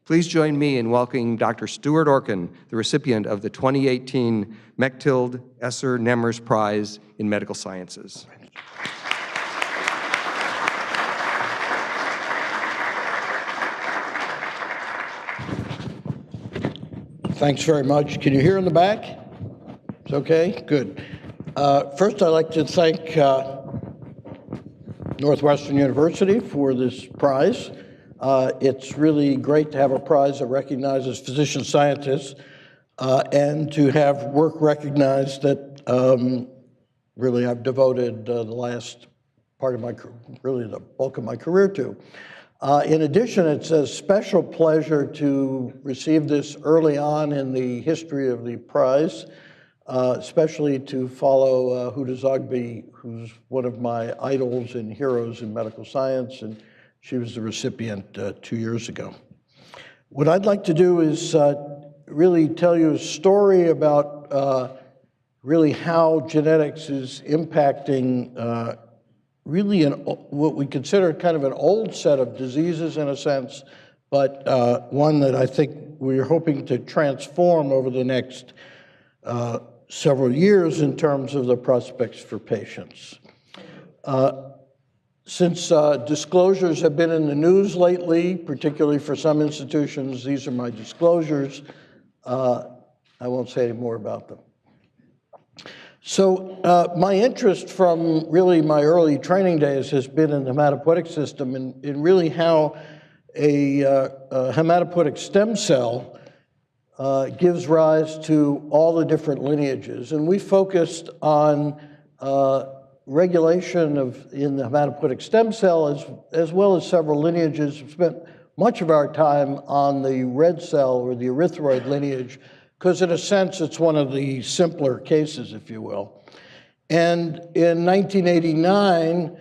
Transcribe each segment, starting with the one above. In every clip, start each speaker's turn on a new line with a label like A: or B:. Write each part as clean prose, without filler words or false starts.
A: Please join me in welcoming Dr. Stuart Orkin, the recipient of the 2018 Mechthild Esser Nemmers Prize in Medical Sciences.
B: Thanks very much. Can you hear in the back? It's okay? Good. First, I'd like to thank Northwestern University for this prize. It's really great to have a prize that recognizes physician scientists and to have work recognized that really I've devoted the last part of my, really the bulk of my career to. In addition, it's a special pleasure to receive this early on in the history of the prize, especially to follow Huda Zogby, who's one of my idols and heroes in medical science, and she was the recipient 2 years ago. What I'd like to do is really tell you a story about really how genetics is impacting really what we consider kind of an old set of diseases in a sense, but one that I think we're hoping to transform over the next several years in terms of the prospects for patients. Since disclosures have been in the news lately, particularly for some institutions, these are my disclosures. I won't say any more about them. So my interest from really my early training days has been in the hematopoietic system and really how a hematopoietic stem cell gives rise to all the different lineages. And we focused on regulation in the hematopoietic stem cell as well as several lineages. We spent much of our time on the red cell or the erythroid lineage, because in a sense, it's one of the simpler cases, if you will. And in 1989,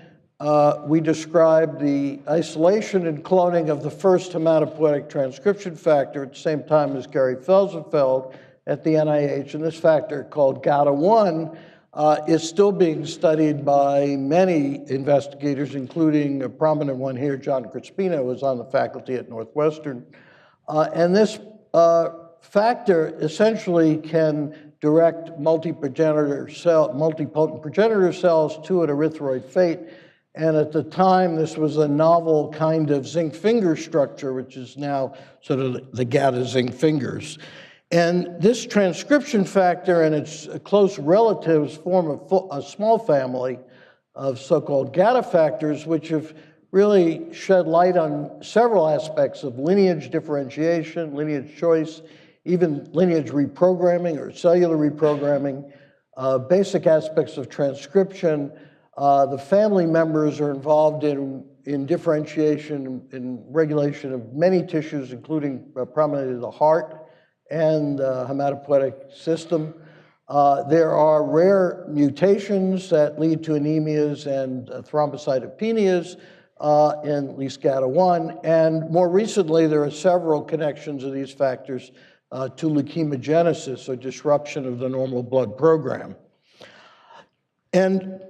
B: we described the isolation and cloning of the first hematopoietic transcription factor at the same time as Gary Felsenfeld at the NIH. And this factor, called GATA1, is still being studied by many investigators, including a prominent one here, John Crispino, who was on the faculty at Northwestern. And this factor essentially can direct multipotent progenitor cells to an erythroid fate. And at the time, this was a novel kind of zinc finger structure, which is now sort of the GATA zinc fingers. And this transcription factor and its close relatives form a small family of so-called GATA factors, which have really shed light on several aspects of lineage differentiation, lineage choice, even lineage reprogramming or cellular reprogramming, basic aspects of transcription. The family members are involved in differentiation and regulation of many tissues, including prominently the heart and hematopoietic system. There are rare mutations that lead to anemias and thrombocytopenias in at least GATA1. And more recently, there are several connections of these factors to leukemogenesis, or disruption of the normal blood program. And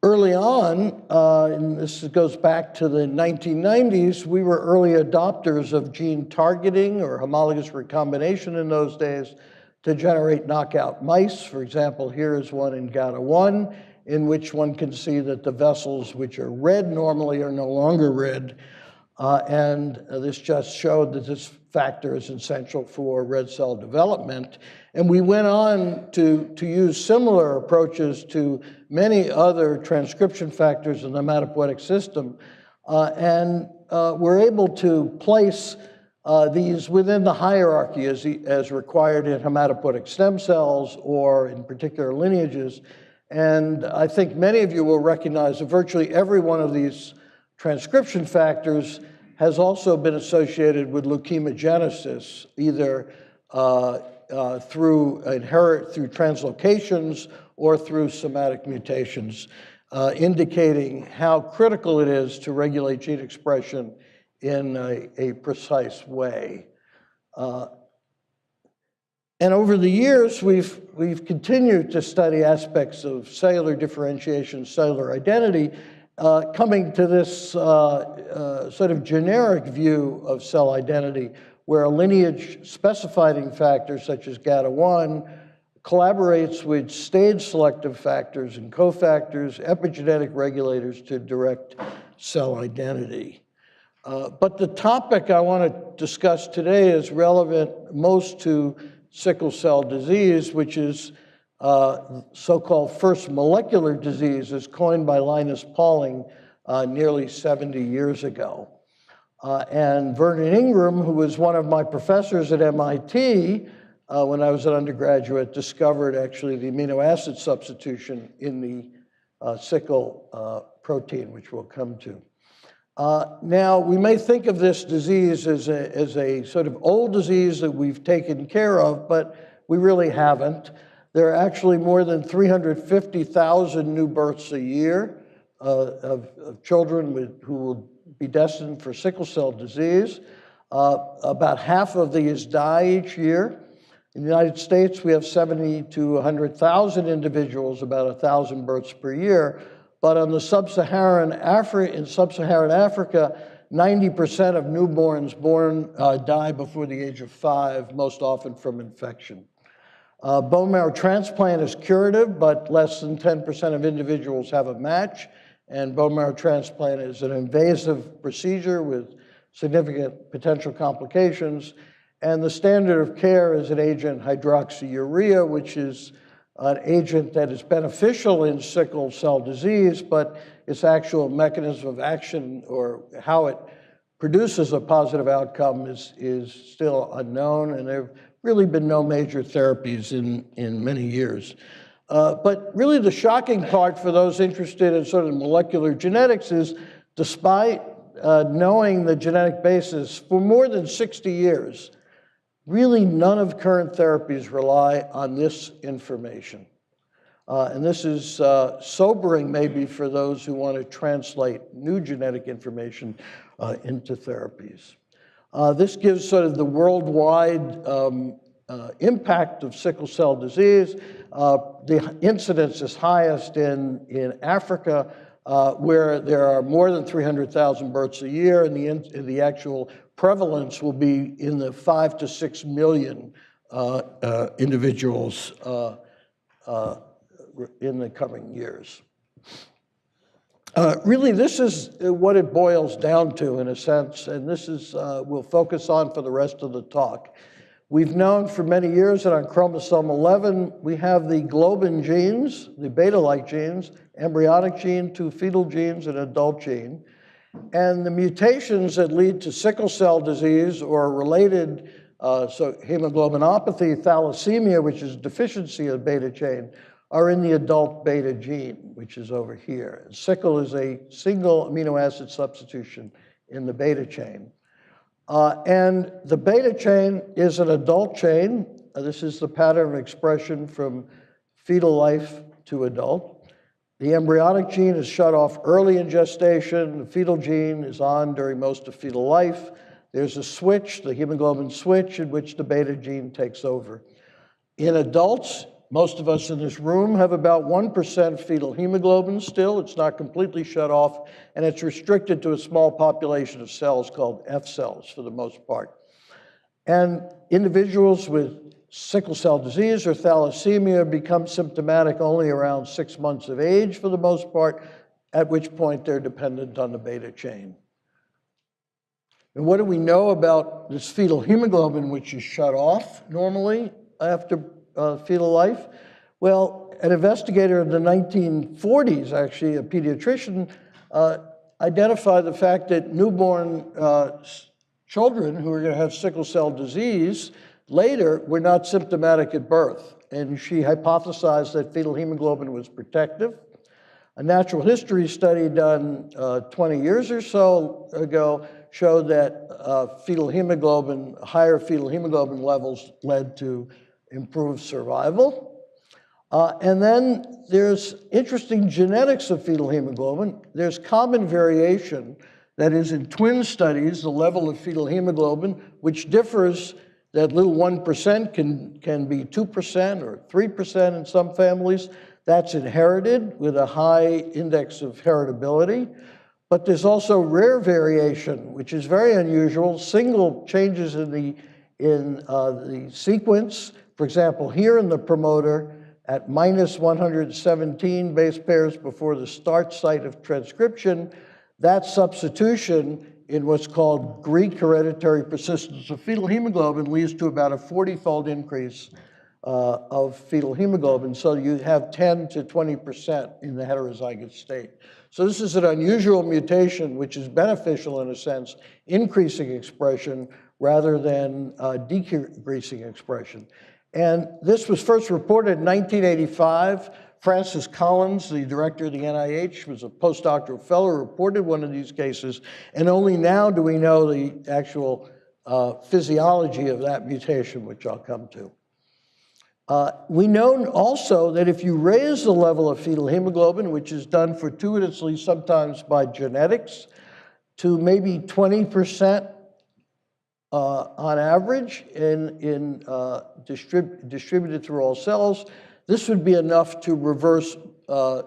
B: early on, and this goes back to the 1990s, we were early adopters of gene targeting or homologous recombination in those days to generate knockout mice. For example, here is one in GATA1, in which one can see that the vessels which are red normally are no longer red. And this just showed that this factor is essential for red cell development. And we went on to use similar approaches to many other transcription factors in the hematopoietic system. And we're able to place these within the hierarchy as required in hematopoietic stem cells or in particular lineages. And I think many of you will recognize that virtually every one of these transcription factors has also been associated with leukemogenesis, either through translocations or through somatic mutations, indicating how critical it is to regulate gene expression in a precise way. And over the years, we've continued to study aspects of cellular differentiation, cellular identity, coming to this sort of generic view of cell identity, where a lineage specifying factor such as GATA1 collaborates with stage selective factors and cofactors, epigenetic regulators to direct cell identity. But the topic I want to discuss today is relevant most to sickle cell disease, which is so-called first molecular disease, as coined by Linus Pauling nearly 70 years ago. And Vernon Ingram, who was one of my professors at MIT when I was an undergraduate, discovered actually the amino acid substitution in the sickle protein, which we'll come to. Now, we may think of this disease as a sort of old disease that we've taken care of, but we really haven't. There are actually more than 350,000 new births a year of children who will be destined for sickle cell disease. About half of these die each year. In the United States, we have 70 to 100,000 individuals, about 1,000 births per year. But on the in sub-Saharan Africa, 90% of newborns born die before the age of 5, most often from infection. Bone marrow transplant is curative, but less than 10% of individuals have a match. And bone marrow transplant is an invasive procedure with significant potential complications. And the standard of care is an agent, hydroxyurea, which is an agent that is beneficial in sickle cell disease, but its actual mechanism of action or how it produces a positive outcome is still unknown, and there have really been no major therapies in many years. But really the shocking part for those interested in sort of molecular genetics is, despite knowing the genetic basis for more than 60 years, really none of current therapies rely on this information. And this is sobering maybe for those who want to translate new genetic information into therapies. This gives sort of the worldwide impact of sickle cell disease. The incidence is highest in Africa, where there are more than 300,000 births a year, and the actual prevalence will be in the 5 to 6 million individuals in the coming years. Really, this is what it boils down to, in a sense, and this is we'll focus on for the rest of the talk. We've known for many years that on chromosome 11, we have the globin genes, the beta-like genes, embryonic gene, 2 fetal genes, and adult gene. And the mutations that lead to sickle cell disease or related, so hemoglobinopathy, thalassemia, which is deficiency of beta chain, are in the adult beta gene, which is over here. And sickle is a single amino acid substitution in the beta chain. And the beta chain is an adult chain. This is the pattern of expression from fetal life to adult. The embryonic gene is shut off early in gestation. The fetal gene is on during most of fetal life. There's a switch, the hemoglobin switch, in which the beta gene takes over. In adults, most of us in this room have about 1% fetal hemoglobin still. It's not completely shut off, and it's restricted to a small population of cells called F cells for the most part. And individuals with sickle cell disease or thalassemia become symptomatic only around 6 months of age for the most part, at which point they're dependent on the beta chain. And what do we know about this fetal hemoglobin, which is shut off normally after fetal life? Well, an investigator in the 1940s, actually, a pediatrician, identified the fact that newborn children who are going to have sickle cell disease later were not symptomatic at birth. And she hypothesized that fetal hemoglobin was protective. A natural history study done 20 years or so ago showed that higher fetal hemoglobin levels led to improved survival. And then there's interesting genetics of fetal hemoglobin. There's common variation, that is in twin studies, the level of fetal hemoglobin, which differs. That little 1% can be 2% or 3% in some families. That's inherited with a high index of heritability. But there's also rare variation, which is very unusual, single changes in the sequence. For example, here in the promoter, at minus 117 base pairs before the start site of transcription, that substitution in what's called Greek hereditary persistence of fetal hemoglobin leads to about a 40-fold increase of fetal hemoglobin. So you have 10 to 20% in the heterozygous state. So this is an unusual mutation, which is beneficial in a sense, increasing expression rather than decreasing expression. And this was first reported in 1985. Francis Collins, the director of the NIH, was a postdoctoral fellow, reported one of these cases, and only now do we know the actual physiology of that mutation, which I'll come to. We know also that if you raise the level of fetal hemoglobin, which is done fortuitously sometimes by genetics, to maybe 20% on average distributed through all cells, this would be enough to reverse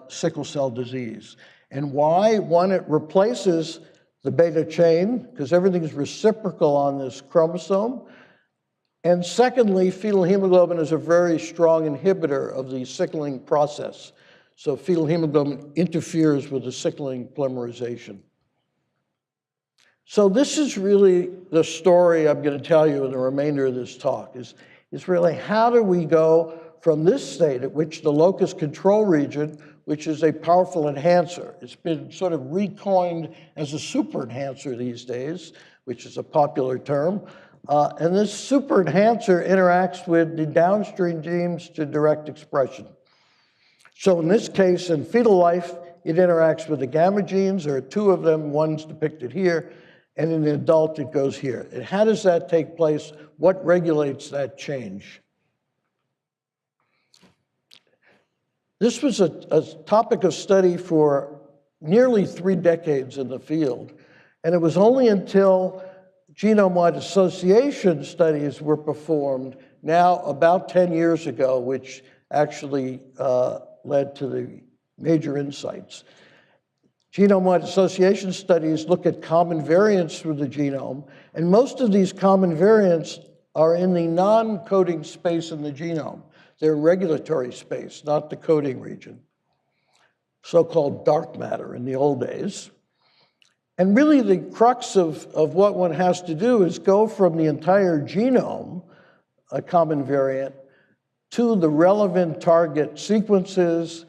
B: sickle cell disease. And why? One, it replaces the beta chain, because everything is reciprocal on this chromosome. And secondly, fetal hemoglobin is a very strong inhibitor of the sickling process. So fetal hemoglobin interferes with the sickling polymerization. So this is really the story I'm going to tell you in the remainder of this talk, is really how do we go from this state at which the locus control region, which is a powerful enhancer, it's been sort of recoined as a super enhancer these days, which is a popular term, and this super enhancer interacts with the downstream genes to direct expression. So in this case, in fetal life, it interacts with the gamma genes. There are two of them, one's depicted here, and in the adult, it goes here. And how does that take place? What regulates that change? This was a topic of study for nearly 3 decades in the field, and it was only until Genomewide Association studies were performed now about 10 years ago, which actually led to the major insights. Genomewide Association studies look at common variants through the genome, and most of these common variants are in the non-coding space in the genome. They're regulatory space, not the coding region, so-called dark matter in the old days. And really the crux of what one has to do is go from the entire genome, a common variant, to the relevant target sequences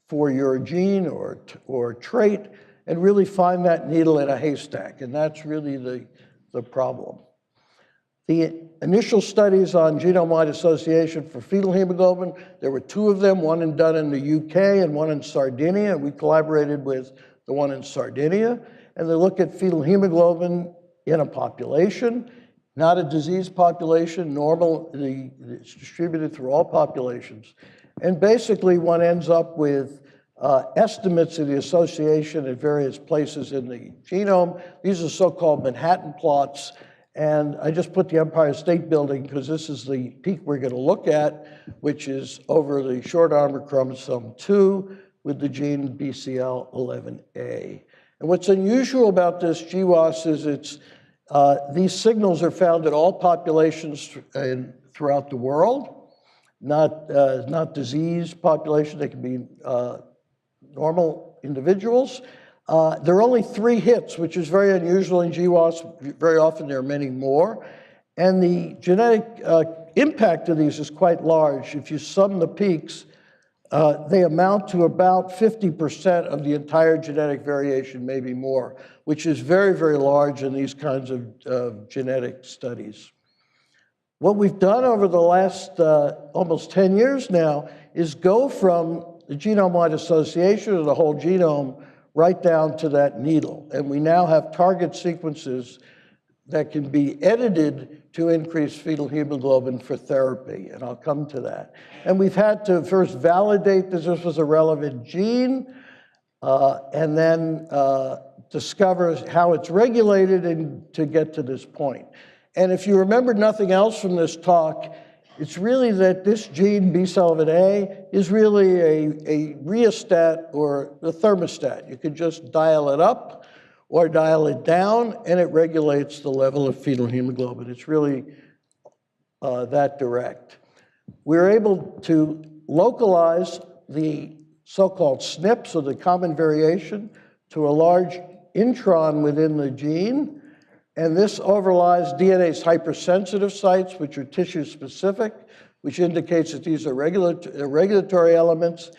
B: for your gene or trait, and really find that needle in a haystack, and that's really the problem. The initial studies on Genomewide Association for fetal hemoglobin, there were 2 of them, one done in the UK and one in Sardinia. We collaborated with the one in Sardinia, and they look at fetal hemoglobin in a population, not a disease population, it's distributed through all populations. And basically one ends up with estimates of the association at various places in the genome. These are so-called Manhattan plots. And I just put the Empire State Building because this is the peak we're going to look at, which is over the short armor chromosome 2 with the gene Bcell 11A. And what's unusual about this GWAS is these signals are found in all populations throughout the world, not disease population. They can be normal individuals. There are only 3 hits, which is very unusual in GWAS. Very often there are many more. And the genetic impact of these is quite large. If you sum the peaks, they amount to about 50% of the entire genetic variation, maybe more, which is very, very large in these kinds of genetic studies. What we've done over the last almost 10 years now is go from the Genomewide Association of the whole genome right down to that needle. And we now have target sequences that can be edited to increase fetal hemoglobin for therapy, and I'll come to that. And we've had to first validate that this was a relevant gene, and then discover how it's regulated and to get to this point. And if you remember nothing else from this talk, It's really that this gene, Bcell is really a rheostat or a thermostat. You can just dial it up or dial it down, and it regulates the level of fetal hemoglobin. It's really that direct. We're able to localize the so-called SNPs, or the common variation, to a large intron within the gene, and this overlies DNA's hypersensitive sites, which are tissue-specific, which indicates that these are regulatory elements,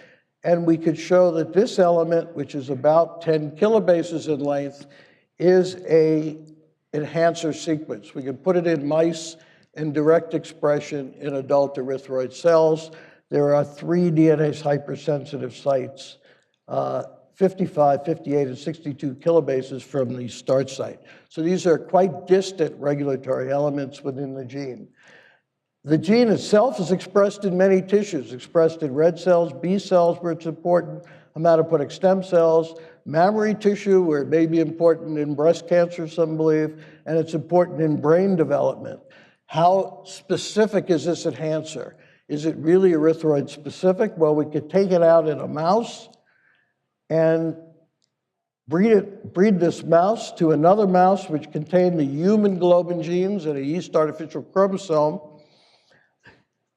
B: and we could show that this element, which is about 10 kilobases in length, is an enhancer sequence. We can put it in mice and direct expression in adult erythroid cells. There are 3 DNase hypersensitive sites, 55, 58, and 62 kilobases from the start site. So these are quite distant regulatory elements within the gene. The gene itself is expressed in many tissues, expressed in red cells, B cells where it's important, hematopoietic stem cells, mammary tissue where it may be important in breast cancer, some believe, and it's important in brain development. How specific is this enhancer? Is it really erythroid specific? Well, we could take it out in a mouse and breed this mouse to another mouse which contained the human globin genes and a yeast artificial chromosome.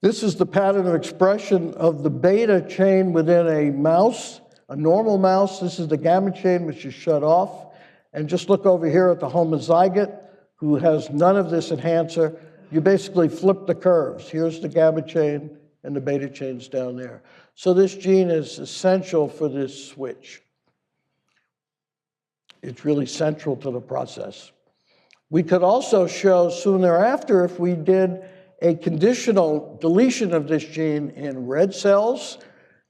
B: This is the pattern of expression of the beta chain within a mouse, a normal mouse. This is the gamma chain, which is shut off. And just look over here at the homozygote, who has none of this enhancer. You basically flip the curves. Here's the gamma chain, and the beta chain's down there. So this gene is essential for this switch. It's really central to the process. We could also show soon thereafter, if we did a conditional deletion of this gene in red cells,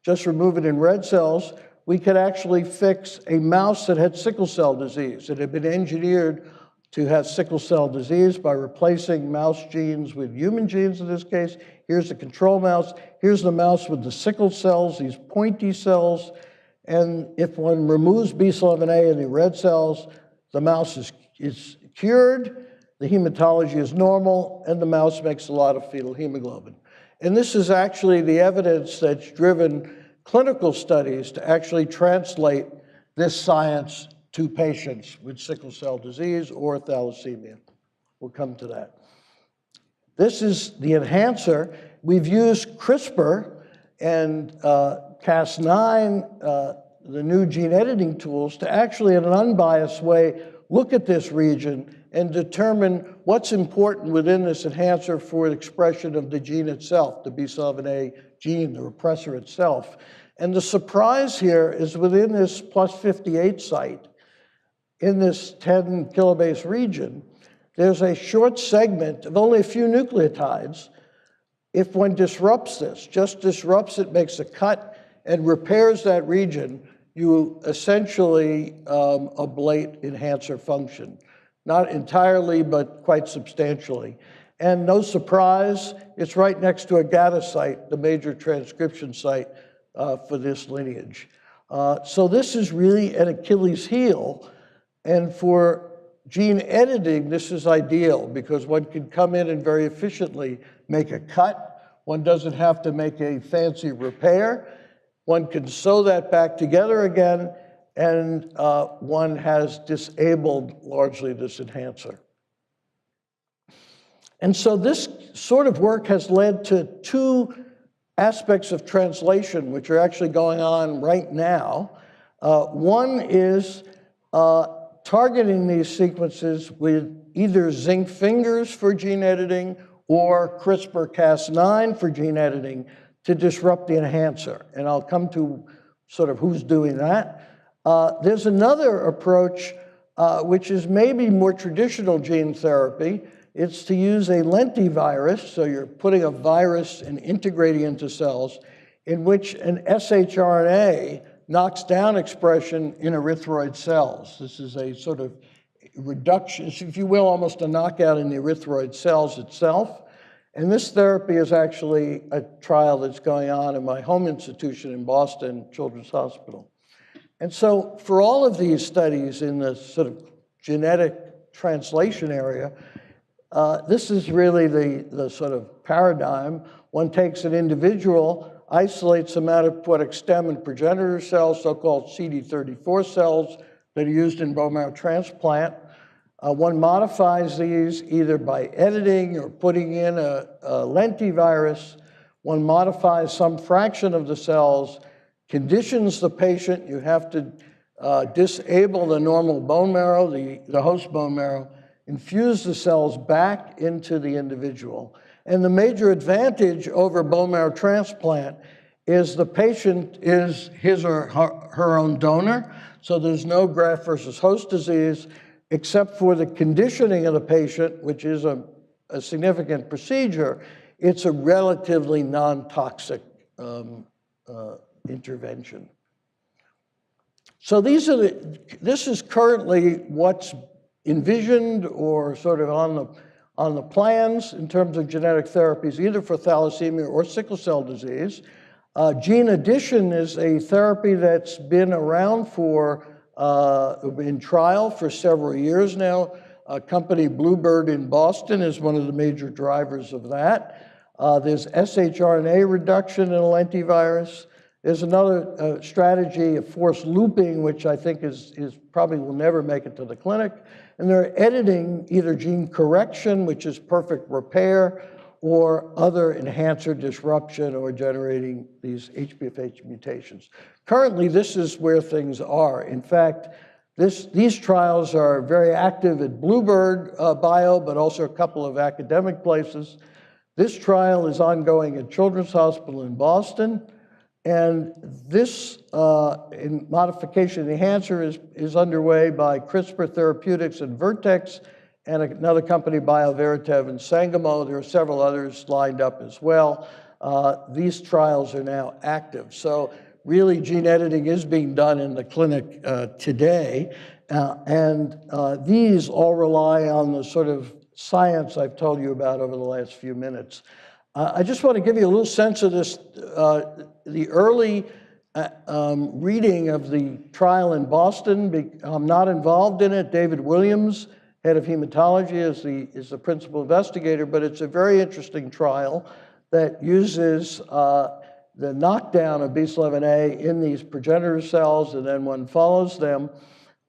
B: just remove it in red cells, we could actually fix a mouse that had sickle cell disease. It had been engineered to have sickle cell disease by replacing mouse genes with human genes in this case. Here's the control mouse. Here's the mouse with the sickle cells, these pointy cells. And if one removes Bcell in the red cells, the mouse is cured, the hematology is normal, and the mouse makes a lot of fetal hemoglobin. And this is actually the evidence that's driven clinical studies to actually translate this science to patients with sickle cell disease or thalassemia. We'll come to that. This is the enhancer. We've used CRISPR and Cas9, the new gene editing tools, to actually, in an unbiased way, look at this region and determine what's important within this enhancer for the expression of the gene itself, the Bcell gene, the repressor itself. And the surprise here is within this plus 58 site, in this 10 kilobase region, there's a short segment of only a few nucleotides. If one disrupts this, just disrupts it, makes a cut, and repairs that region, you essentially ablate enhancer function. Not entirely, but quite substantially. And no surprise, it's right next to a GATA site, the major transcription site for this lineage. So this is really an Achilles heel. And for gene editing, this is ideal because one can come in and very efficiently make a cut. One doesn't have to make a fancy repair. One can sew that back together again, and one has disabled largely this enhancer. And so this sort of work has led to 2 aspects of translation which are actually going on right now. One is targeting these sequences with either zinc fingers for gene editing or CRISPR-Cas9 for gene editing to disrupt the enhancer. And I'll come to sort of who's doing that. There's another approach which is maybe more traditional gene therapy. It's to use a lentivirus, so you're putting a virus and integrating into cells, in which an shRNA knocks down expression in erythroid cells. This is a sort of reduction, if you will, almost a knockout in the erythroid cells itself. And this therapy is actually a trial that's going on in my home institution in Boston Children's Hospital. And so for all of these studies in the sort of genetic translation area, this is really the sort of paradigm. One takes an individual, isolates hematopoietic stem and progenitor cells, so-called CD34 cells that are used in bone marrow transplant. One modifies these either by editing or putting in a lentivirus. One modifies some fraction of the cells, conditions the patient. You have to disable the normal bone marrow, the host bone marrow, infuse the cells back into the individual. And the major advantage over bone marrow transplant is the patient is his or her own donor, so there's no graft versus host disease, except for the conditioning of the patient, which is a significant procedure. It's a relatively non-toxic intervention. So this is currently what's envisioned or sort of on the plans in terms of genetic therapies, either for thalassemia or sickle cell disease. Gene addition is a therapy that's been around in trial for several years now. A company, Bluebird in Boston, is one of the major drivers of that. There's shRNA reduction in a lentivirus. There's another strategy of forced looping, which I think is probably will never make it to the clinic. And they're editing either gene correction, which is perfect repair, or other enhancer disruption or generating these HPFH mutations. Currently, this is where things are. In fact, these trials are very active at Bluebird Bio, but also a couple of academic places. This trial is ongoing at Children's Hospital in Boston. And this modification enhancer is underway by CRISPR Therapeutics and Vertex, and another company, BioVeritev and Sangamo. There are several others lined up as well. These trials are now active. So really, gene editing is being done in the clinic today. And these all rely on the sort of science I've told you about over the last few minutes. I just want to give you a little sense of this. The early reading of the trial in Boston, I'm not involved in it. David Williams, head of hematology, is the principal investigator, but it's a very interesting trial that uses the knockdown of Bcell in these progenitor cells, and then one follows them.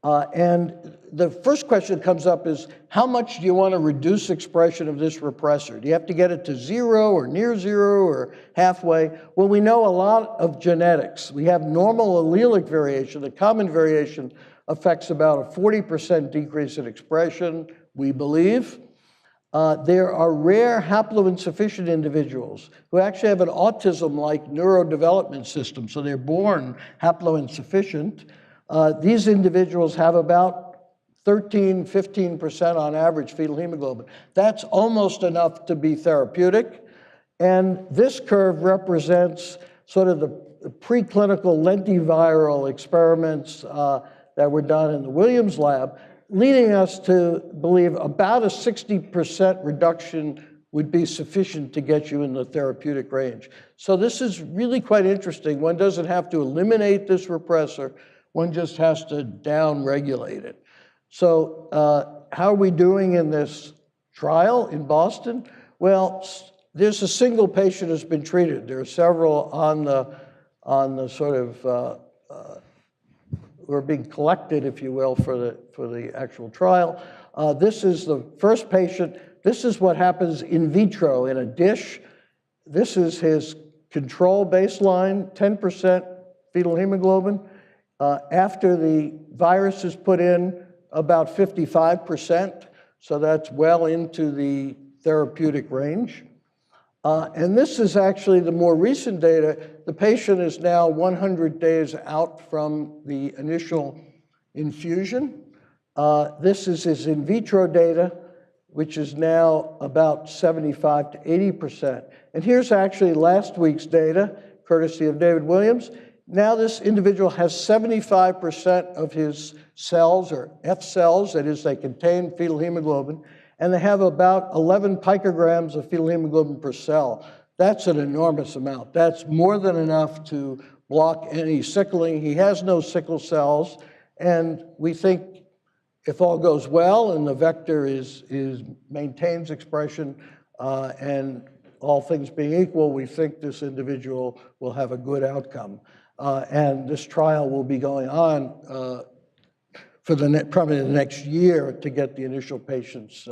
B: And the first question that comes up is, how much do you want to reduce expression of this repressor? Do you have to get it to 0 or near 0 or halfway? Well, we know a lot of genetics. We have normal allelic variation. The common variation affects about a 40% decrease in expression, we believe. There are rare haploinsufficient individuals who actually have an autism-like neurodevelopment system, so they're born haploinsufficient. These individuals have about 13–15% on average fetal hemoglobin. That's almost enough to be therapeutic. And this curve represents sort of the preclinical lentiviral experiments that were done in the Williams lab, leading us to believe about a 60% reduction would be sufficient to get you in the therapeutic range. So this is really quite interesting. One doesn't have to eliminate this repressor. One just has to down-regulate it. So how are we doing in this trial in Boston? Well, there's a single patient who's been treated. There are several on the sort of who are being collected, if you will, for the actual trial. This is the first patient. This is what happens in vitro in a dish. This is his control baseline, 10% fetal hemoglobin. After the virus is put in, about 55%, so that's well into the therapeutic range. And this is actually the more recent data. The patient is now 100 days out from the initial infusion. This is his in vitro data, which is now about 75 to 80%. And here's actually last week's data, courtesy of David Williams. Now this individual has 75% of his cells, or F cells, that is, they contain fetal hemoglobin, and they have about 11 picograms of fetal hemoglobin per cell. That's an enormous amount. That's more than enough to block any sickling. He has no sickle cells, and we think if all goes well and the vector maintains expression, and all things being equal, we think this individual will have a good outcome. And this trial will be going on for probably the next year to get the initial patients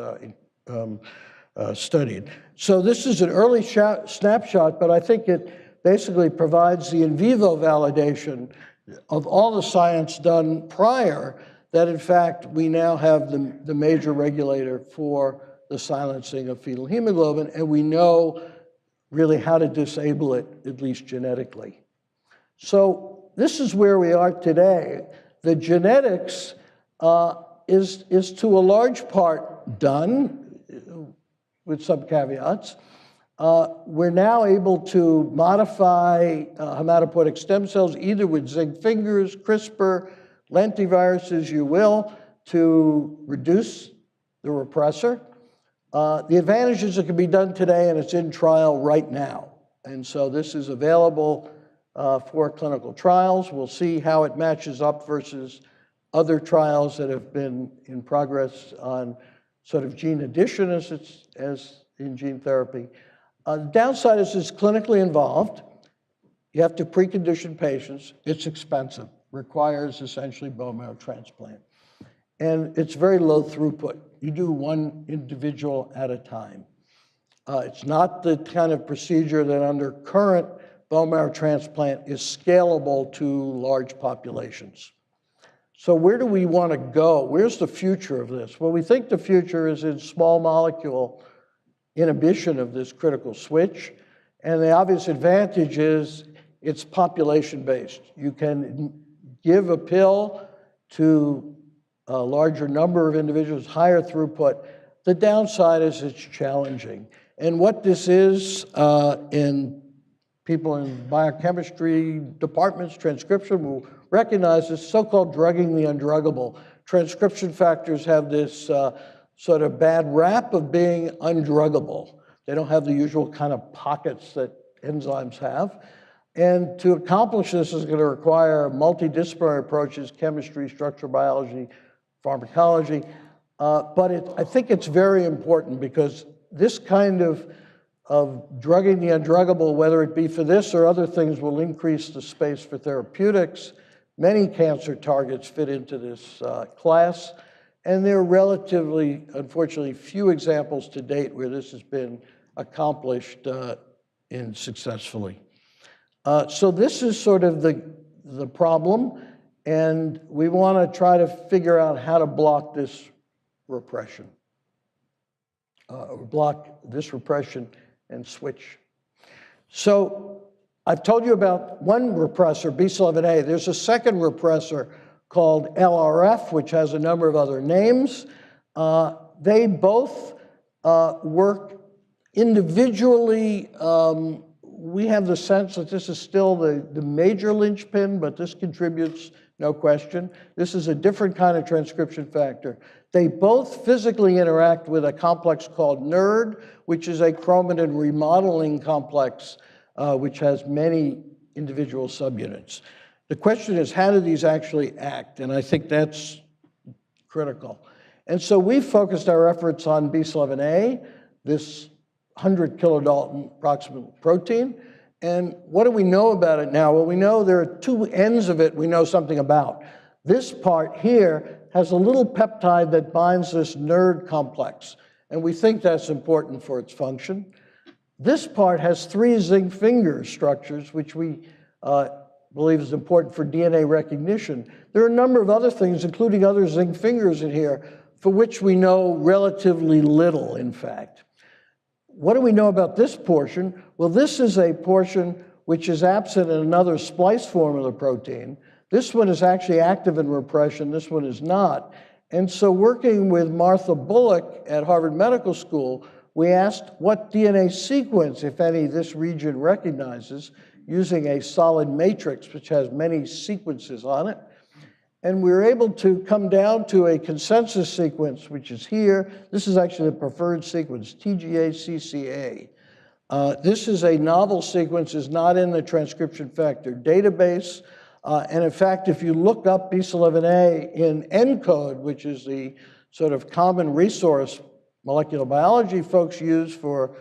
B: studied. So this is an early snapshot, but I think it basically provides the in vivo validation of all the science done prior, that in fact we now have the major regulator for the silencing of fetal hemoglobin, and we know really how to disable it, at least genetically. So this is where we are today. The genetics is to a large part done, with some caveats. We're now able to modify hematopoietic stem cells either with zinc fingers, CRISPR, lentiviruses, you will, to reduce the repressor. The advantage is it can be done today, and it's in trial right now. And so this is available for clinical trials. We'll see how it matches up versus other trials that have been in progress on sort of gene addition as in gene therapy. The downside is it's clinically involved. You have to precondition patients. It's expensive, requires essentially bone marrow transplant. And it's very low throughput. You do one individual at a time. It's not the kind of procedure that under current bone marrow transplant is scalable to large populations. So where do we want to go? Where's the future of this? Well, we think the future is in small molecule inhibition of this critical switch. And the obvious advantage is it's population-based. You can give a pill to a larger number of individuals, higher throughput. The downside is it's challenging. And what this is in people in biochemistry departments, transcription will recognize this so-called drugging the undruggable. Transcription factors have this sort of bad rap of being undruggable. They don't have the usual kind of pockets that enzymes have. And to accomplish this is going to require multidisciplinary approaches, chemistry, structural biology, pharmacology. But I think it's very important because this kind of drugging the undruggable, whether it be for this or other things, will increase the space for therapeutics. Many cancer targets fit into this class. And there are relatively, unfortunately, few examples to date where this has been accomplished successfully. So this is sort of the problem, and we want to try to figure out how to block this repression, and switch. So I've told you about one repressor, B11A. There's a second repressor called LRF, which has a number of other names. They both work individually. We have the sense that this is still the major linchpin, but this contributes, no question. This is a different kind of transcription factor. They both physically interact with a complex called NERD, which is a chromatin remodeling complex, which has many individual subunits. The question is, how do these actually act? And I think that's critical. And so we focused our efforts on B11A, this 100 kilodalton approximate protein. And what do we know about it now? Well, we know there are two ends of it we know something about. This part here has a little peptide that binds this NERD complex, and we think that's important for its function. This part has 3 zinc finger structures, which we believe is important for DNA recognition. There are a number of other things, including other zinc fingers in here, for which we know relatively little, in fact. What do we know about this portion? Well, this is a portion which is absent in another splice form of the protein. This one is actually active in repression, this one is not. And so working with Martha Bullock at Harvard Medical School, we asked what DNA sequence, if any, this region recognizes using a solid matrix, which has many sequences on it. And we were able to come down to a consensus sequence, which is here. This is actually the preferred sequence, TGA-CCA. This is a novel sequence, is not in the transcription factor database. And in fact, if you look up BCL11A in ENCODE, which is the sort of common resource molecular biology folks use for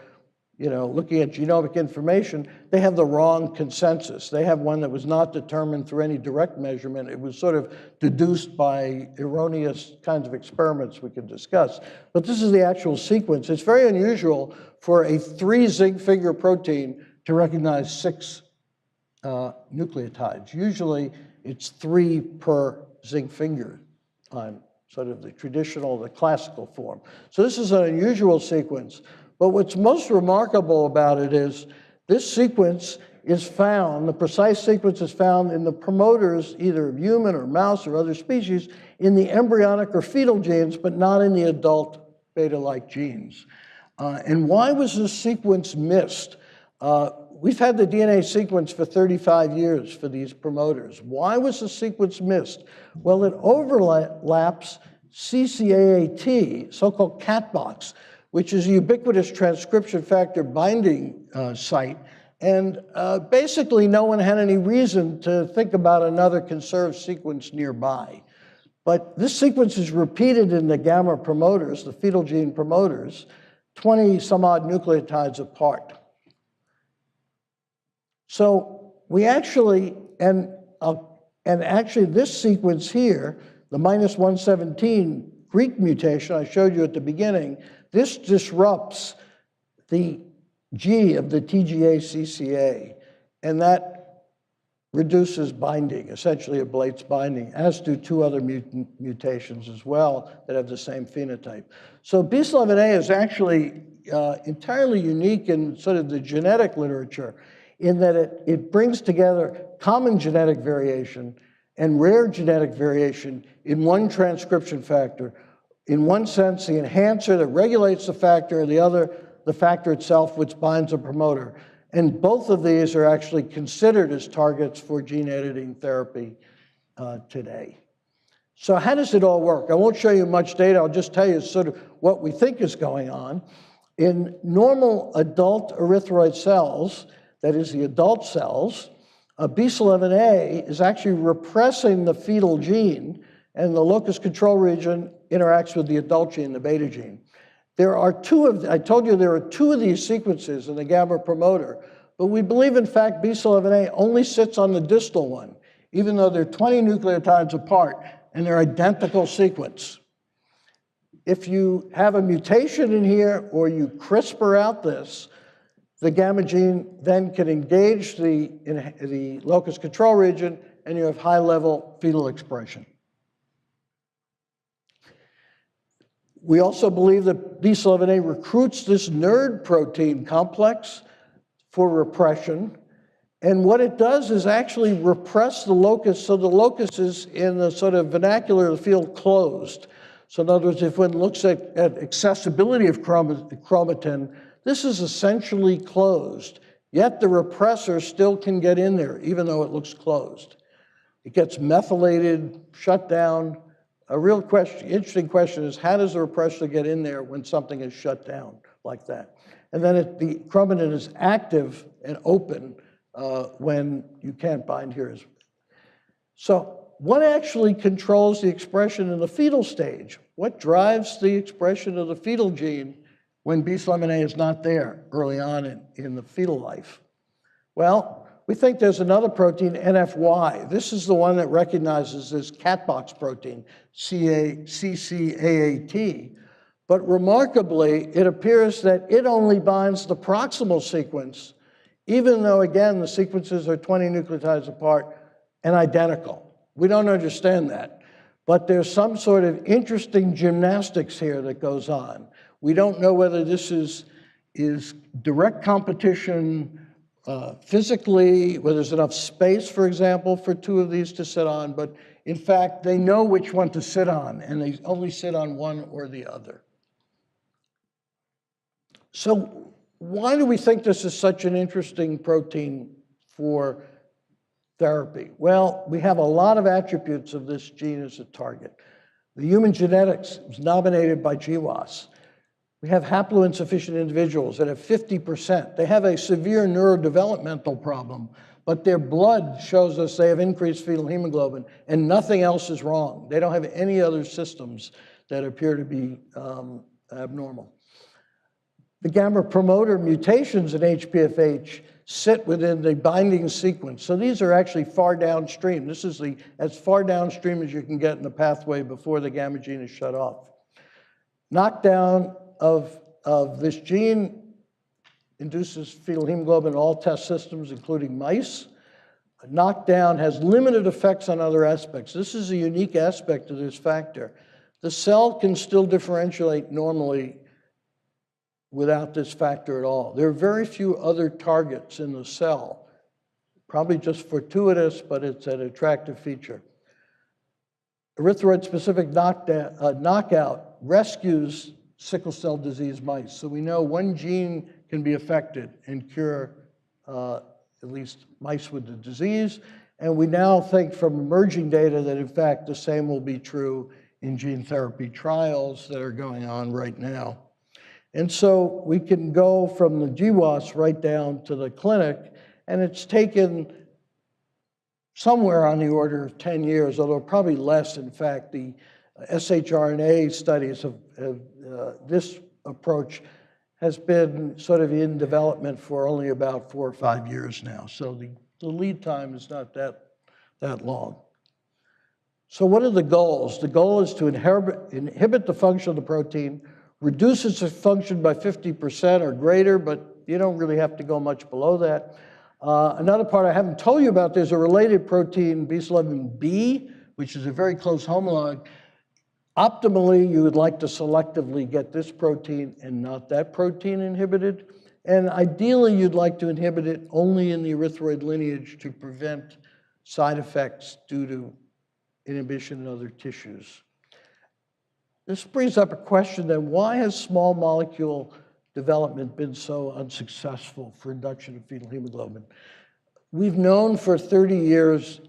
B: looking at genomic information, they have the wrong consensus. They have one that was not determined through any direct measurement. It was sort of deduced by erroneous kinds of experiments we could discuss. But this is the actual sequence. It's very unusual for a 3 zinc finger protein to recognize 6 nucleotides. Usually it's 3 per zinc finger on sort of the traditional, the classical form. So this is an unusual sequence. But what's most remarkable about it is this sequence is found, the precise sequence is found in the promoters, either of human or mouse or other species, in the embryonic or fetal genes, but not in the adult beta-like genes. And why was this sequence missed? We've had the DNA sequence for 35 years for these promoters. Why was the sequence missed? Well, it overlaps CCAAT, so-called cat box, which is a ubiquitous transcription factor binding site. And basically, no one had any reason to think about another conserved sequence nearby. But this sequence is repeated in the gamma promoters, the fetal gene promoters, 20 some odd nucleotides apart. So we actually, and actually this sequence here, the -117 Greek mutation I showed you at the beginning, this disrupts the G of the TGA-CCA, and that reduces binding, essentially ablates binding, as do 2 other mutations as well that have the same phenotype. So BCL11A is actually entirely unique in sort of the genetic literature in that it brings together common genetic variation and rare genetic variation in one transcription factor. In one sense, the enhancer that regulates the factor, and the other, the factor itself, which binds a promoter. And both of these are actually considered as targets for gene editing therapy today. So how does it all work? I won't show you much data. I'll just tell you sort of what we think is going on. In normal adult erythroid cells, that is the adult cells, BCL11A is actually repressing the fetal gene, and the locus control region interacts with the adult gene, the beta gene. There are 2 of, I told you there are 2 of these sequences in the gamma promoter, but we believe in fact BCL11A only sits on the distal one, even though they're 20 nucleotides apart and they're identical sequence. If you have a mutation in here or you CRISPR out this, the gamma gene then can engage the locus control region and you have high-level fetal expression. We also believe that BCL11A recruits this NERD protein complex for repression. And what it does is actually repress the locus, so the locus is in the sort of vernacular of the field closed. So in other words, if one looks at accessibility of chromatin, this is essentially closed, yet the repressor still can get in there, even though it looks closed. It gets methylated, shut down. A real question, interesting question is, how does the repressor get in there when something is shut down like that? And then the chromatin is active and open when you can't bind here. So what actually controls the expression in the fetal stage? What drives the expression of the fetal gene when BCL11A is not there early on in the fetal life? Well, we think there's another protein, NFY. This is the one that recognizes this cat box protein, CCAAT. But remarkably, it appears that it only binds the proximal sequence, even though, again, the sequences are 20 nucleotides apart and identical. We don't understand that. But there's some sort of interesting gymnastics here that goes on. We don't know whether this is direct competition physically, whether there's enough space, for example, for 2 of these to sit on, but in fact, they know which one to sit on, and they only sit on one or the other. So why do we think this is such an interesting protein for therapy? Well, we have a lot of attributes of this gene as a target. The human genetics was nominated by GWAS. We have haploinsufficient individuals that have 50%. They have a severe neurodevelopmental problem, but their blood shows us they have increased fetal hemoglobin, and nothing else is wrong. They don't have any other systems that appear to be abnormal. The gamma promoter mutations in HPFH sit within the binding sequence. So these are actually far downstream. This is as far downstream as you can get in the pathway before the gamma gene is shut off. Knockdown of this gene induces fetal hemoglobin in all test systems, including mice. Knockdown has limited effects on other aspects. This is a unique aspect of this factor. The cell can still differentiate normally without this factor at all. There are very few other targets in the cell, probably just fortuitous, but it's an attractive feature. Erythroid-specific knockout rescues sickle cell disease mice. So we know one gene can be affected and cure at least mice with the disease. And we now think from emerging data that in fact the same will be true in gene therapy trials that are going on right now. And so we can go from the GWAS right down to the clinic, and it's taken somewhere on the order of 10 years, although probably less. In fact, the shRNA studies of this approach has been sort of in development for only about 4 or 5 years now. So the lead time is not that long. So what are the goals? The goal is to inhibit the function of the protein, reduce its function by 50% or greater, but you don't really have to go much below that. Another part I haven't told you about, there's a related protein, BCL11B, which is a very close homologue. Optimally, you would like to selectively get this protein and not that protein inhibited. And ideally, you'd like to inhibit it only in the erythroid lineage to prevent side effects due to inhibition in other tissues. This brings up a question then, why has small molecule development been so unsuccessful for induction of fetal hemoglobin? We've known for 30 years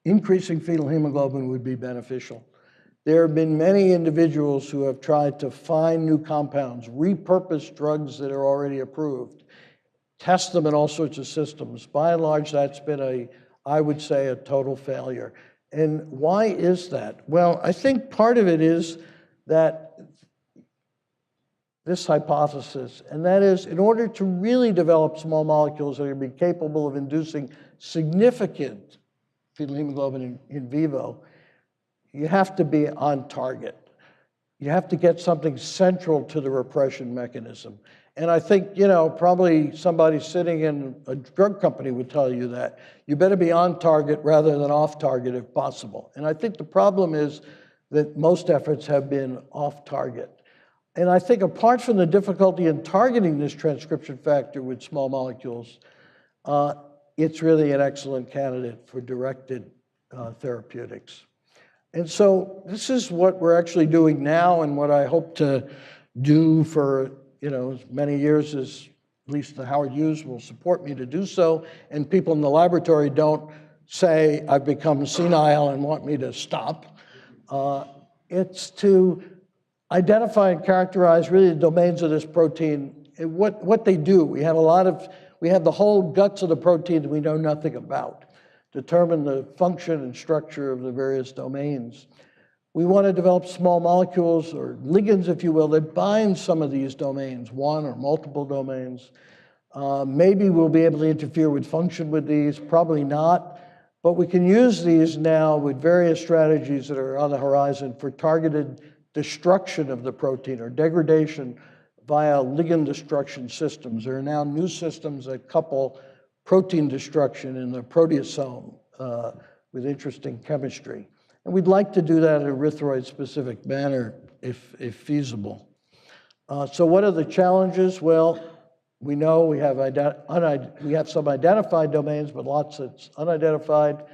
B: increasing fetal hemoglobin would be beneficial. There have been many individuals who have tried to find new compounds, repurpose drugs that are already approved, test them in all sorts of systems. By and large, that's been I would say, a total failure. And why is that? Well, I think part of it is that this hypothesis, and that is in order to really develop small molecules that are going to be capable of inducing significant fetal hemoglobin in vivo, you have to be on target. You have to get something central to the repression mechanism. And I think, probably somebody sitting in a drug company would tell you that. You better be on target rather than off target if possible. And I think the problem is that most efforts have been off target. And I think apart from the difficulty in targeting this transcription factor with small molecules, it's really an excellent candidate for directed therapeutics. And so this is what we're actually doing now and what I hope to do for as many years as at least the Howard Hughes will support me to do so, and people in the laboratory don't say I've become senile and want me to stop. It's to identify and characterize really the domains of this protein and what they do. We have the whole guts of the protein that we know nothing about. Determine the function and structure of the various domains. We want to develop small molecules or ligands, if you will, that bind some of these domains, one or multiple domains. Maybe we'll be able to interfere with function with these, probably not, but we can use these now with various strategies that are on the horizon for targeted destruction of the protein or degradation via ligand destruction systems. There are now new systems that couple protein destruction in the proteasome with interesting chemistry. And we'd like to do that in an erythroid-specific manner if feasible. So what are the challenges? Well, we know we have some identified domains, but lots that's unidentified.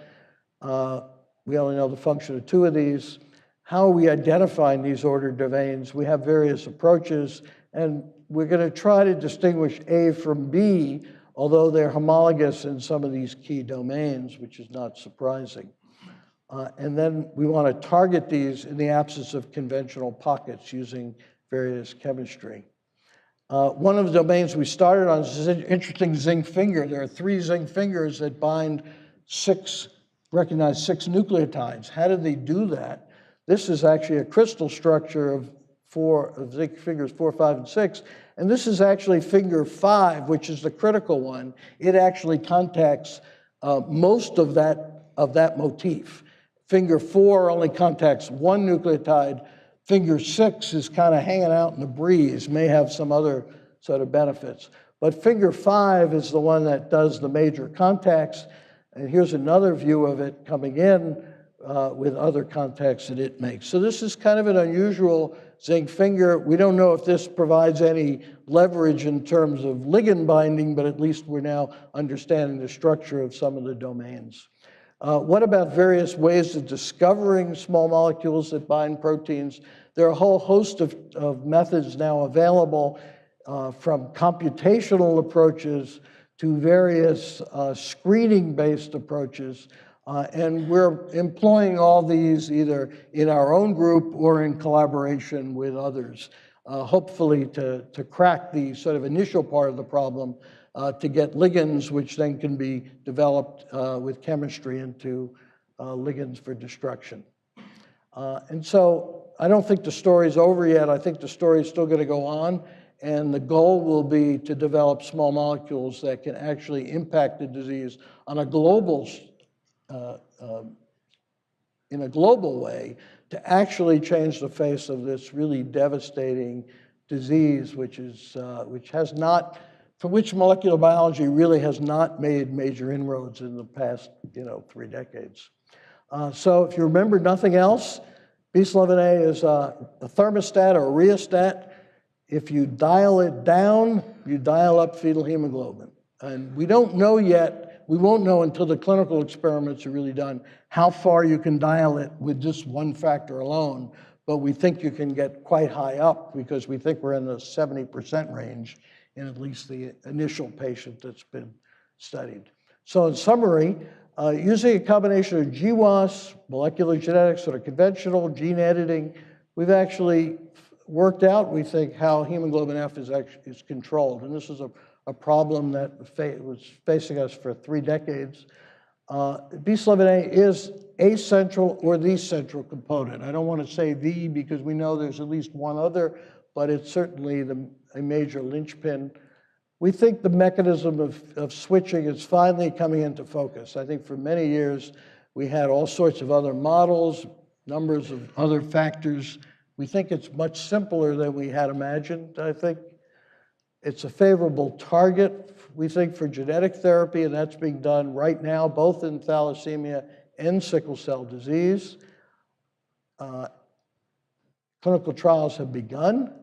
B: We only know the function of 2 of these. How are we identifying these ordered domains? We have various approaches, and we're going to try to distinguish A from B, although they're homologous in some of these key domains, which is not surprising. And then we want to target these in the absence of conventional pockets using various chemistry. One of the domains we started on is this interesting zinc finger. There are 3 zinc fingers that bind recognize 6 nucleotides. How did they do that? This is actually a crystal structure of zinc fingers 4, 5, and 6. And this is actually finger 5, which is the critical one. It actually contacts most of that motif. Finger 4 only contacts 1 nucleotide. Finger 6 is kind of hanging out in the breeze, may have some other sort of benefits. But finger 5 is the one that does the major contacts. And here's another view of it coming in with other contacts that it makes. So this is kind of an unusual zinc finger. We don't know if this provides any leverage in terms of ligand binding, but at least we're now understanding the structure of some of the domains. What about various ways of discovering small molecules that bind proteins? There are a whole host of methods now available, from computational approaches to various screening-based approaches. And we're employing all these either in our own group or in collaboration with others, hopefully to crack the sort of initial part of the problem, to get ligands, which then can be developed with chemistry into ligands for destruction. And so I don't think the story's over yet. I think the story is still going to go on. And the goal will be to develop small molecules that can actually impact the disease on a global in a global way to actually change the face of this really devastating disease, which for which molecular biology really has not made major inroads in the past, 3 decades. So if you remember nothing else, B11A is a thermostat or a rheostat. If you dial it down, you dial up fetal hemoglobin. And we don't know yet. We won't know until the clinical experiments are really done how far you can dial it with just one factor alone, but we think you can get quite high up because we think we're in the 70% range in at least the initial patient that's been studied. So in summary, using a combination of GWAS, molecular genetics that are conventional, gene editing, we've actually worked out, we think, how hemoglobin F is controlled. And this is a problem that was facing us for 3 decades. B11A is a central or the central component. I don't want to say the because we know there's at least one other, but it's certainly a major linchpin. We think the mechanism of switching is finally coming into focus. I think for many years we had all sorts of other models, numbers of other factors. We think it's much simpler than we had imagined, I think. It's a favorable target, we think, for genetic therapy, and that's being done right now, both in thalassemia and sickle cell disease. Clinical trials have begun,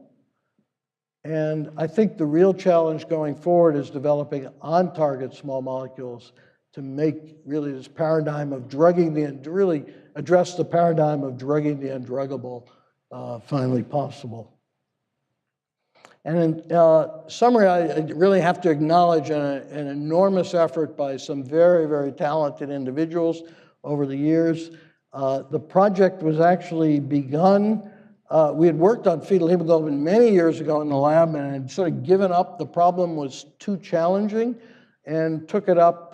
B: and I think the real challenge going forward is developing on-target small molecules to make really this paradigm of drugging to really address the paradigm of drugging the undruggable finally possible. And in summary, I really have to acknowledge an enormous effort by some very, very talented individuals over the years. The project was actually begun. We had worked on fetal hemoglobin many years ago in the lab and had sort of given up. The problem was too challenging and took it up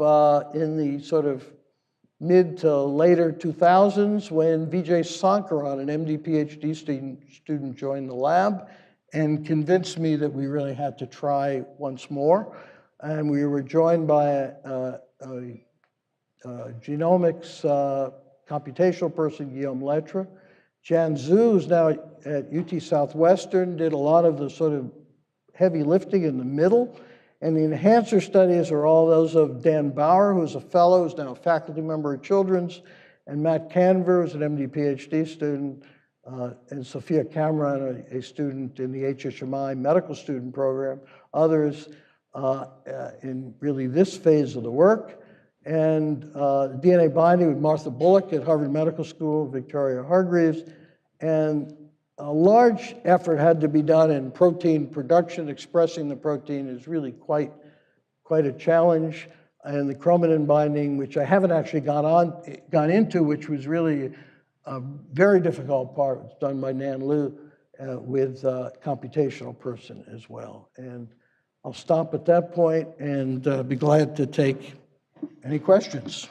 B: in the sort of mid to later 2000s when Vijay Sankaran, an MD PhD student joined the lab and convinced me that we really had to try once more. And we were joined by a genomics computational person, Guillaume Lettre. Jan Zhu, who's now at UT Southwestern, did a lot of the sort of heavy lifting in the middle. And the enhancer studies are all those of Dan Bauer, who's a fellow, who's now a faculty member at Children's, and Matt Canver, who's an MD PhD student, and Sophia Cameron, a student in the HHMI medical student program, others in really this phase of the work. And DNA binding with Martha Bullock at Harvard Medical School, Victoria Hargreaves, and a large effort had to be done in protein production. Expressing the protein is really quite a challenge. And the chromatin binding, which I haven't actually gone into, which was really a very difficult part, was done by Nan Liu, with computational person as well. And I'll stop at that point and be glad to take any questions.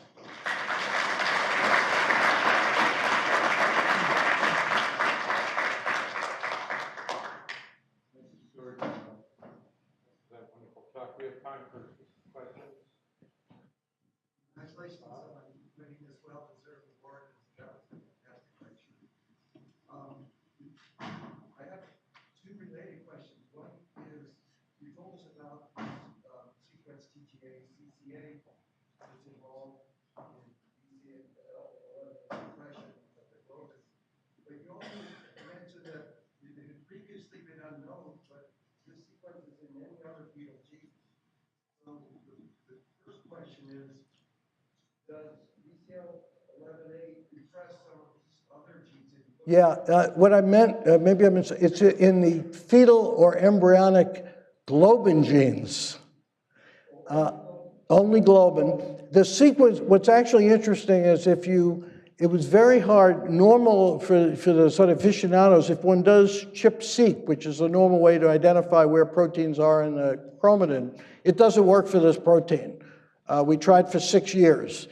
C: We have time for questions.
D: Congratulations on winning this well-deserved award. That was a fantastic lecture. I have two related questions. One is, you told us about sequence TTA, CCA, that's involved in BCL suppression of the globus. But you also mentioned that it had previously been unknown, but this sequence is in many other fetal genes. So the first question is, does BCL11A repress some of these other genes?
B: Yeah, what I meant, maybe I meant, it's in the fetal or embryonic globin genes. Only globin. The sequence, what's actually interesting is it was very hard, normal for the sort of aficionados, if one does ChIP-seq, which is a normal way to identify where proteins are in the chromatin, it doesn't work for this protein. We tried for 6 years.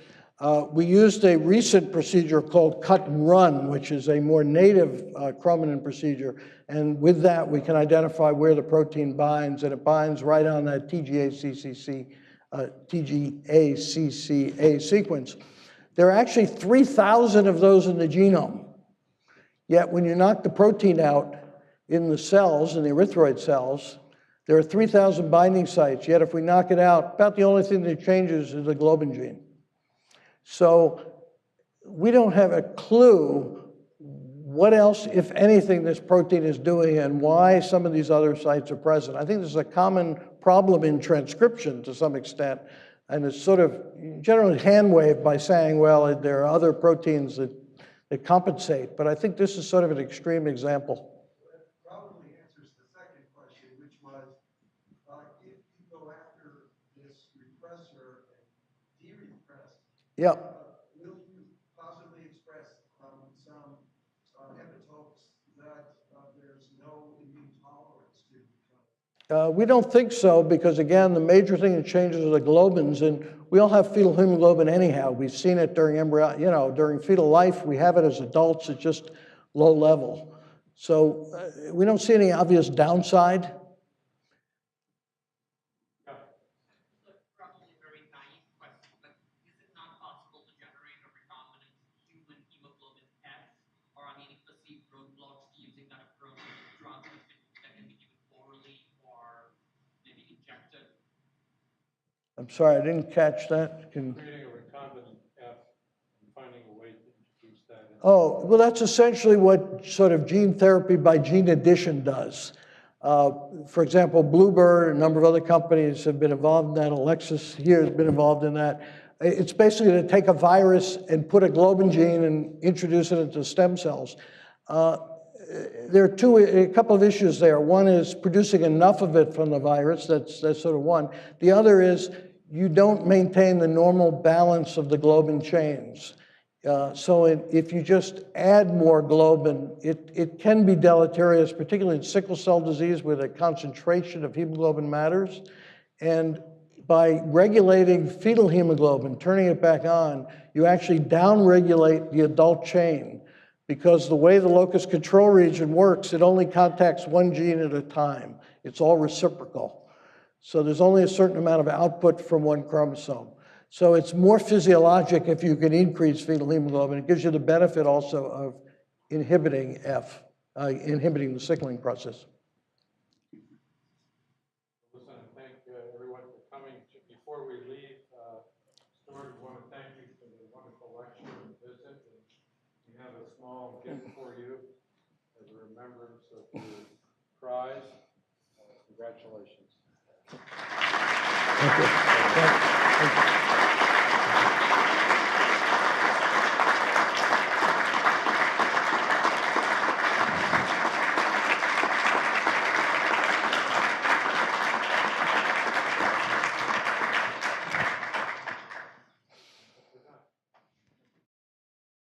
B: We used a recent procedure called cut and run, which is a more native chromatin procedure. And with that, we can identify where the protein binds, and it binds right on that TGA-CCA sequence. There are actually 3,000 of those in the genome. Yet when you knock the protein out in the cells, in the erythroid cells, there are 3,000 binding sites. Yet if we knock it out, about the only thing that changes is the globin gene. So we don't have a clue what else, if anything, this protein is doing and why some of these other sites are present. I think this is a common problem in transcription to some extent, and it's sort of generally hand-waved by saying, well, there are other proteins that compensate, but I think this is sort of an extreme example.
D: That probably answers the second question, which was, if you go after this repressor and de-repress,
B: Yeah.
D: will you possibly express some epitopes that there's no immune tolerance to?
B: We don't think so because, again, the major thing that changes are the globins, and we all have fetal hemoglobin anyhow. We've seen it during during fetal life. We have it as adults. It's just low level. So we don't see any obvious downside.
E: Probably a very naive question, but is it not possible to generate a recombinant human hemoglobin F or placebo roadblocks using that approach with a drug that can be given orally or maybe injected?
B: I'm sorry, I didn't catch that.
C: Creating a recombinant F and finding a way to introduce that in.
B: Oh, well, that's essentially what sort of gene therapy by gene addition does. For example, Bluebird, a number of other companies have been involved in that. Alexis here has been involved in that. It's basically to take a virus and put a globin gene and introduce it into stem cells. There are a couple of issues there. One is producing enough of it from the virus. That's sort of one. The other is you don't maintain the normal balance of the globin chains. So if you just add more globin, it can be deleterious, particularly in sickle cell disease where the concentration of hemoglobin matters. And by regulating fetal hemoglobin, turning it back on, you actually downregulate the adult chain because the way the locus control region works, it only contacts one gene at a time. It's all reciprocal. So there's only a certain amount of output from one chromosome. So it's more physiologic if you can increase fetal hemoglobin. It gives you the benefit also of inhibiting inhibiting the sickling process.
C: Listen, and thank everyone for coming. Before we leave, Stuart, we want to thank you for the wonderful lecture and visit. And we have a small gift for you as a remembrance of your prize. Congratulations.
B: Thank you. Thank you.